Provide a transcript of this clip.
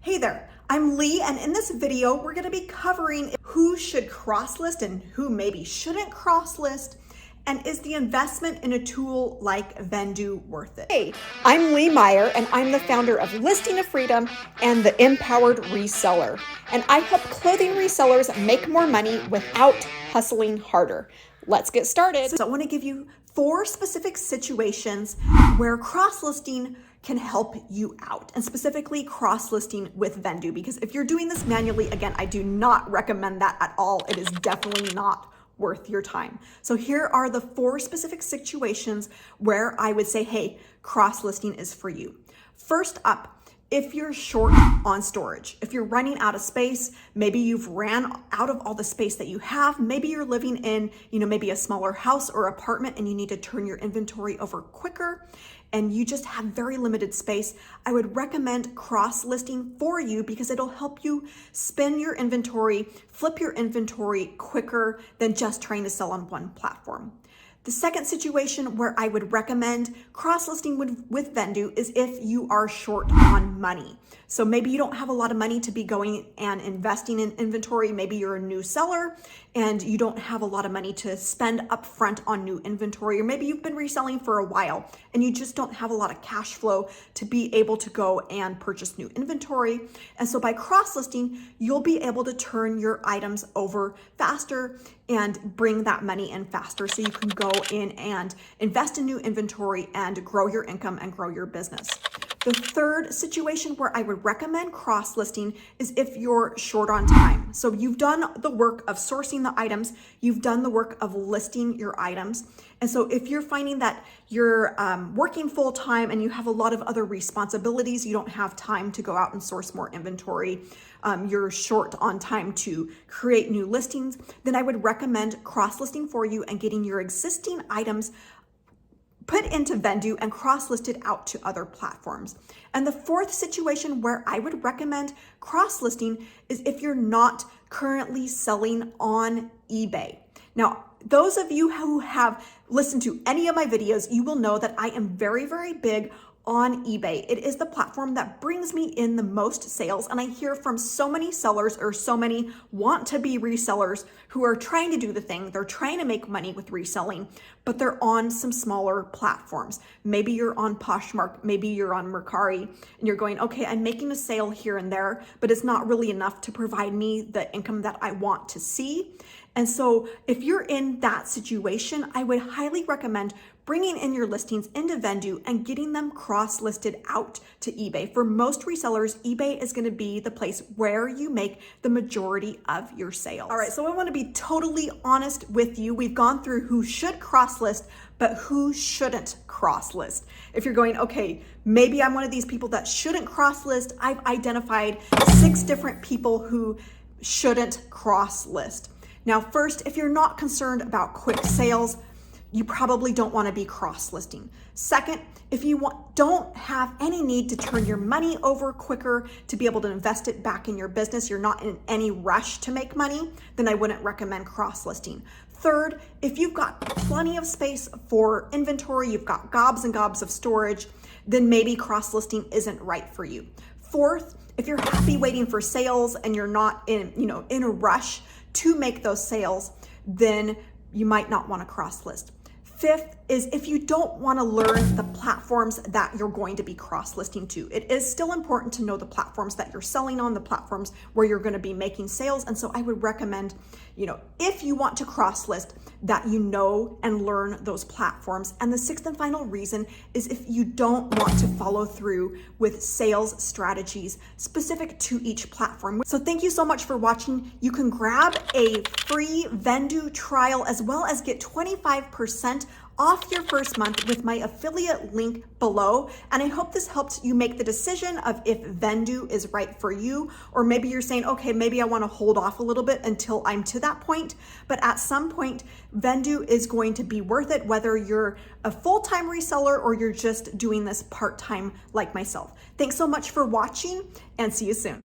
Hey there, I'm Lee, and in this video, we're gonna be covering who should cross-list and who maybe shouldn't cross-list, and is the investment in a tool like Vendoo worth it? Hey, I'm Lee Meyer, and I'm the founder of Listing of Freedom and the Empowered Reseller, and I help clothing resellers make more money without hustling harder. Let's get started. So I wanna give you 4 specific situations where cross-listing can help you out, and specifically cross-listing with Vendoo, because if you're doing this manually, again, I do not recommend that at all. It is definitely not worth your time. So here are the 4 specific situations where I would say, hey, cross-listing is for you. First up, if you're short on storage, if you're running out of space, maybe you've ran out of all the space that you have, maybe you're living in, maybe a smaller house or apartment and you need to turn your inventory over quicker and you just have very limited space, I would recommend cross-listing for you because it'll help you spin your inventory, flip your inventory quicker than just trying to sell on one platform. The second situation where I would recommend cross-listing with Vendoo is if you are short on money. So maybe you don't have a lot of money to be going and investing in inventory. Maybe you're a new seller and you don't have a lot of money to spend upfront on new inventory, or maybe you've been reselling for a while and you just don't have a lot of cash flow to be able to go and purchase new inventory. And so by cross-listing, you'll be able to turn your items over faster and bring that money in faster so you can go in and invest in new inventory and grow your income and grow your business. The third situation where I would recommend cross-listing is if you're short on time. So you've done the work of sourcing the items, you've done the work of listing your items. And so if you're finding that you're working full time and you have a lot of other responsibilities, you don't have time to go out and source more inventory, you're short on time to create new listings, then I would recommend cross-listing for you and getting your existing items put into Vendoo and cross-listed out to other platforms. And the fourth situation where I would recommend cross-listing is if you're not currently selling on eBay. Now, those of you who have listened to any of my videos, you will know that I am very, very big on eBay. It is the platform that brings me in the most sales. And I hear from so many sellers or so many want-to-be resellers who are trying to do the thing. They're trying to make money with reselling, but they're on some smaller platforms. Maybe you're on Poshmark, maybe you're on Mercari, and you're going, okay, I'm making a sale here and there, but it's not really enough to provide me the income that I want to see. And so if you're in that situation, I would highly recommend bringing in your listings into Vendoo and getting them cross-listed out to eBay. For most resellers, eBay is gonna be the place where you make the majority of your sales. All right, so I wanna be totally honest with you. We've gone through who should cross-list, but who shouldn't cross-list. If you're going, okay, maybe I'm one of these people that shouldn't cross-list, I've identified 6 different people who shouldn't cross-list. Now, first, if you're not concerned about quick sales, you probably don't want to be cross-listing. Second, if you don't have any need to turn your money over quicker to be able to invest it back in your business, you're not in any rush to make money, then I wouldn't recommend cross-listing. Third, if you've got plenty of space for inventory, you've got gobs and gobs of storage, then maybe cross-listing isn't right for you. Fourth, if you're happy waiting for sales and you're not in a rush to make those sales, then you might not want to cross-list. Fifth is if you don't want to learn the platforms that you're going to be cross-listing to. It is still important to know the platforms that you're selling on, the platforms where you're going to be making sales. And so I would recommend, if you want to cross-list, that you know and learn those platforms. And the 6th and final reason is if you don't want to follow through with sales strategies specific to each platform. So thank you so much for watching. You can grab a free Vendoo trial as well as get 25% off your first month with my affiliate link below. And I hope this helps you make the decision of if Vendoo is right for you, or maybe you're saying, okay, maybe I want to hold off a little bit until I'm to that point. But at some point, Vendoo is going to be worth it, whether you're a full-time reseller or you're just doing this part-time like myself. Thanks so much for watching and see you soon.